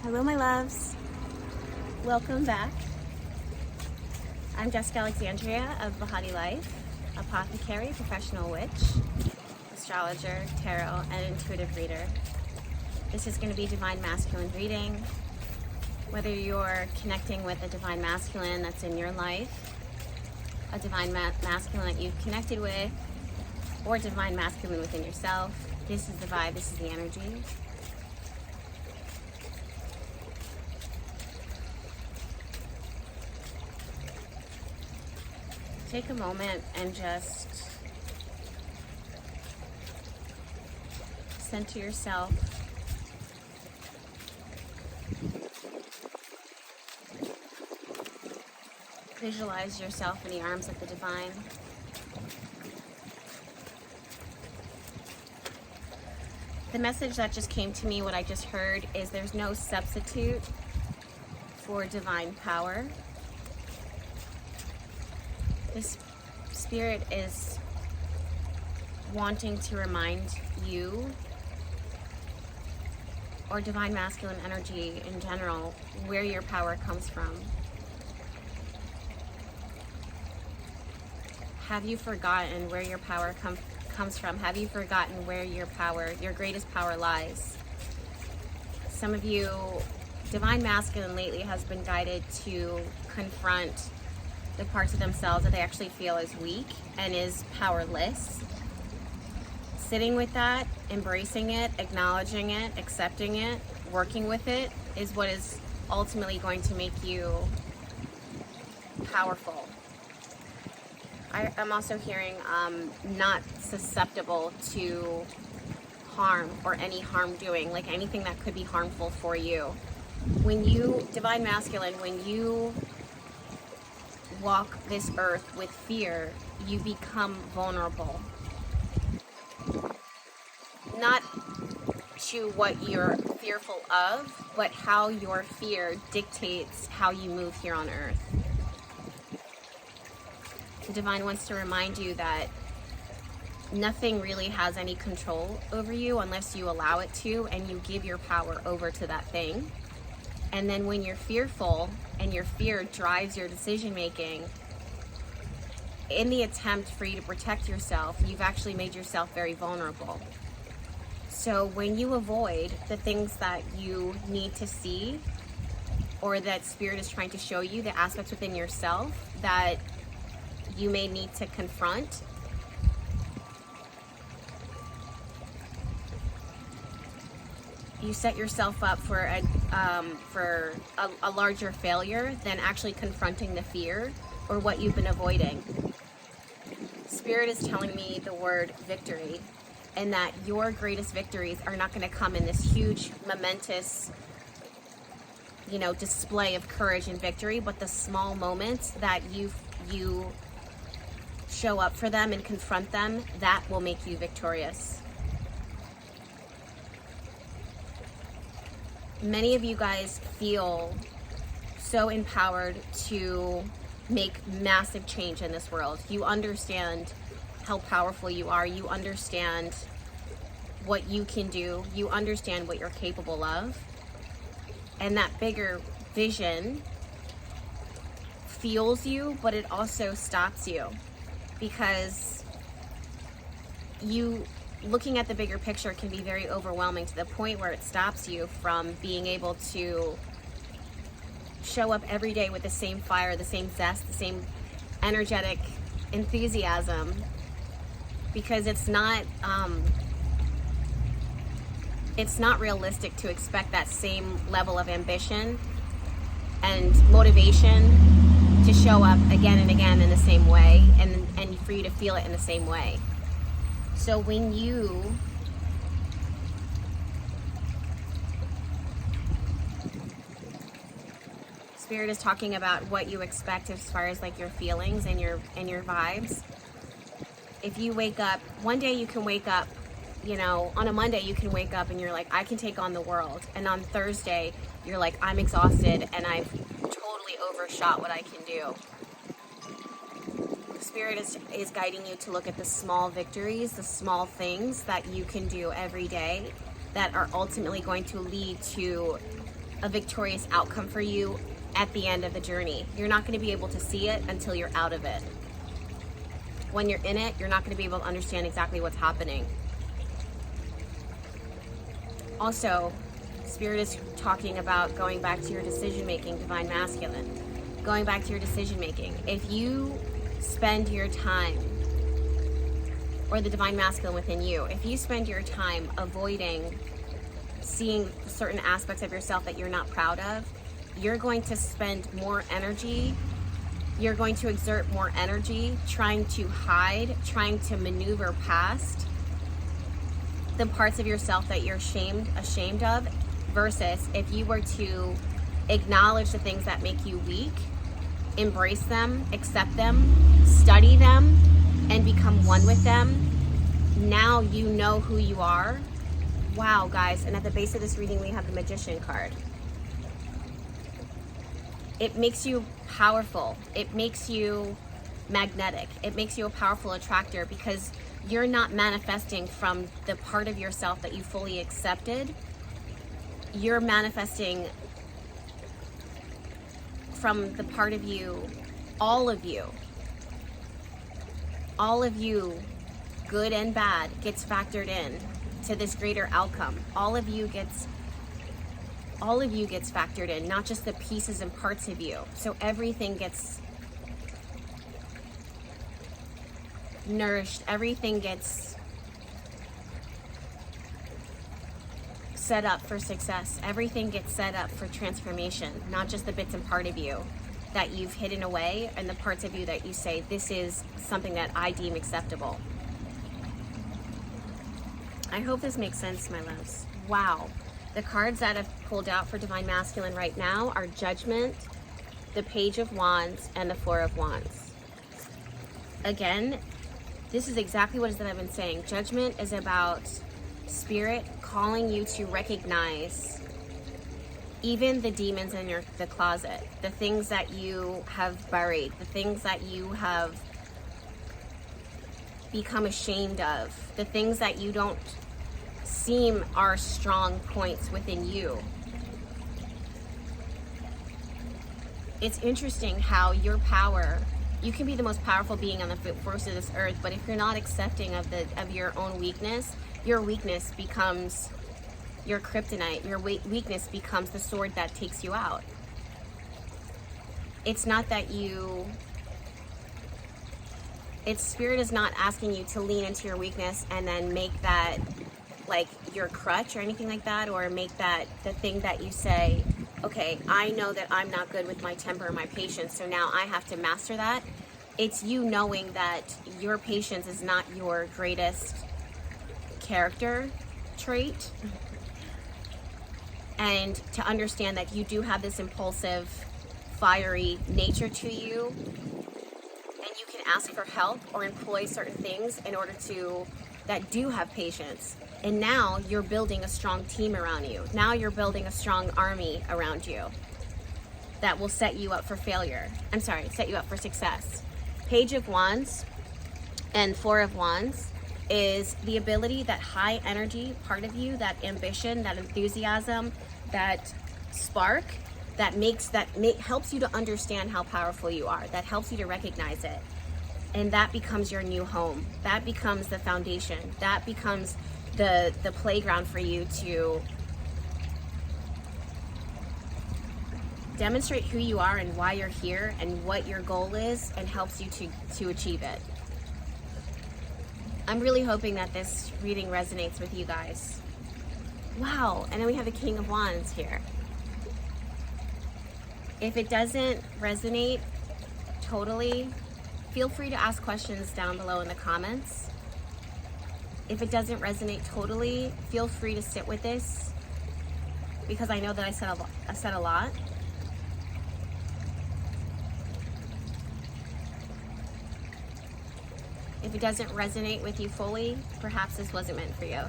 Hello, my loves. Welcome back. I'm Jessica Alexandria of Bahati Life, apothecary, professional witch, astrologer, tarot, and intuitive reader. This is going to be Divine Masculine reading. Whether you're connecting with a Divine Masculine that's in your life, a Divine Masculine that you've connected with, or Divine Masculine within yourself, this is the vibe, this is the energy. Take a moment and just center yourself. Visualize yourself in the arms of the divine. The message that just came to me, what I just heard, is there's no substitute for divine power. This spirit is wanting to remind you, or divine masculine energy in general, where your power comes from. Have you forgotten where your power comes from? Have you forgotten where your greatest power lies? Some of you, divine masculine lately has been guided to confront the parts of themselves that they actually feel is weak and is powerless. Sitting with that, embracing it, acknowledging it, accepting it, working with it is what is ultimately going to make you powerful. I'm also hearing not susceptible to harm or any harm doing, like anything that could be harmful for you. When you, divine masculine, when you walk this earth with fear, you become vulnerable. Not to what you're fearful of, but how your fear dictates how you move here on earth. The divine wants to remind you that nothing really has any control over you unless you allow it to, and you give your power over to that thing. And then when you're fearful and your fear drives your decision making, in the attempt for you to protect yourself, you've actually made yourself very vulnerable. So when you avoid the things that you need to see, or that spirit is trying to show you, the aspects within yourself that you may need to confront, you set yourself up for a larger failure than actually confronting the fear or what you've been avoiding. Spirit is telling me the word victory, and that your greatest victories are not going to come in this huge, momentous, display of courage and victory, but the small moments that you show up for them and confront them, that will make you victorious. Many of you guys feel so empowered to make massive change in this world. You understand how powerful you are. You understand what you can do. You understand what you're capable of. And that bigger vision fuels you, but it also stops you, because looking at the bigger picture can be very overwhelming to the point where it stops you from being able to show up every day with the same fire, the same zest, the same energetic enthusiasm, because it's not realistic to expect that same level of ambition and motivation to show up again and again in the same way, and for you to feel it in the same way. So when Spirit is talking about what you expect as far as like your feelings and your vibes. If you wake up, one day you can wake up, on a Monday you can wake up and you're like, I can take on the world. And on Thursday, you're like, I'm exhausted and I've totally overshot what I can do. Spirit is guiding you to look at the small victories, the small things that you can do every day that are ultimately going to lead to a victorious outcome for you at the end of the journey. You're not going to be able to see it until you're out of it. When you're in it, you're not going to be able to understand exactly what's happening. Also, Spirit is talking about going back to your decision making, Divine Masculine. Going back to your decision making. If you spend your time, or the Divine Masculine within you, if you spend your time avoiding seeing certain aspects of yourself that you're not proud of, you're going to spend more energy, you're going to exert more energy trying to hide, trying to maneuver past the parts of yourself that you're ashamed of, versus if you were to acknowledge the things that make you weak, embrace them, accept them, study them, and become one with them. Now you know who you are. Wow, guys, and at the base of this reading we have the Magician card. It makes you powerful. It makes you magnetic. It makes you a powerful attractor because you're not manifesting from the part of yourself that you fully accepted. You're manifesting from the part of you, all of you, good and bad, gets factored in to this greater outcome. All of you gets factored in, not just the pieces and parts of you. So everything gets nourished, everything gets set up for success, everything gets set up for transformation, not just the bits and part of you that you've hidden away and the parts of you that you say, this is something that I deem acceptable. I hope this makes sense, my loves. Wow. The cards that I've pulled out for Divine Masculine right now are Judgment, the Page of Wands, and the Four of Wands. Again, this is exactly what it is that I've been saying. Judgment is about Spirit calling you to recognize even the demons in the closet, the things that you have buried, the things that you have become ashamed of, the things that you don't seem are strong points within you. It's interesting how your power, you can be the most powerful being on the face of this earth, but if you're not accepting of your own weakness, your weakness becomes your kryptonite. Your weakness becomes the sword that takes you out. It's not that Spirit is not asking you to lean into your weakness and then make that like your crutch or anything like that, or make that the thing that you say, okay, I know that I'm not good with my temper and my patience, so now I have to master that. It's you knowing that your patience is not your greatest character trait, and to understand that you do have this impulsive, fiery nature to you, and you can ask for help or employ certain things in order to, that do have patience. And now you're building a strong team around you. Now you're building a strong army around you that will set you up for failure. Set you up for success. Page of Wands and Four of Wands is the ability, that high energy part of you, that ambition, that enthusiasm, that spark, that helps you to understand how powerful you are, that helps you to recognize it. And that becomes your new home. That becomes the foundation. That becomes the playground for you to demonstrate who you are and why you're here and what your goal is, and helps you to achieve it. I'm really hoping that this reading resonates with you guys. Wow, and then we have the King of Wands here. If it doesn't resonate totally, feel free to ask questions down below in the comments. If it doesn't resonate totally, feel free to sit with this, because I know that I said a lot. If it doesn't resonate with you fully, perhaps this wasn't meant for you. All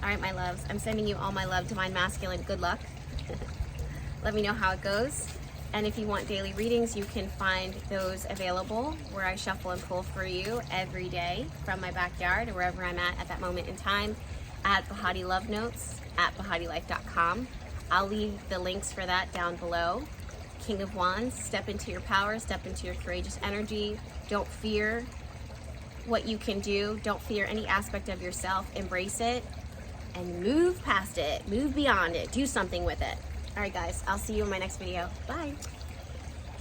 right, my loves, I'm sending you all my love, Divine Masculine. Good luck. Let me know how it goes. And if you want daily readings, you can find those available where I shuffle and pull for you every day from my backyard or wherever I'm at that moment in time, at Bahati Love Notes, at BahatiLife.com. I'll leave the links for that down below. King of Wands, step into your power, step into your courageous energy. Don't fear what you can do. Don't fear any aspect of yourself. Embrace it and move past it. Move beyond it. Do something with it. All right, guys, I'll see you in my next video. Bye.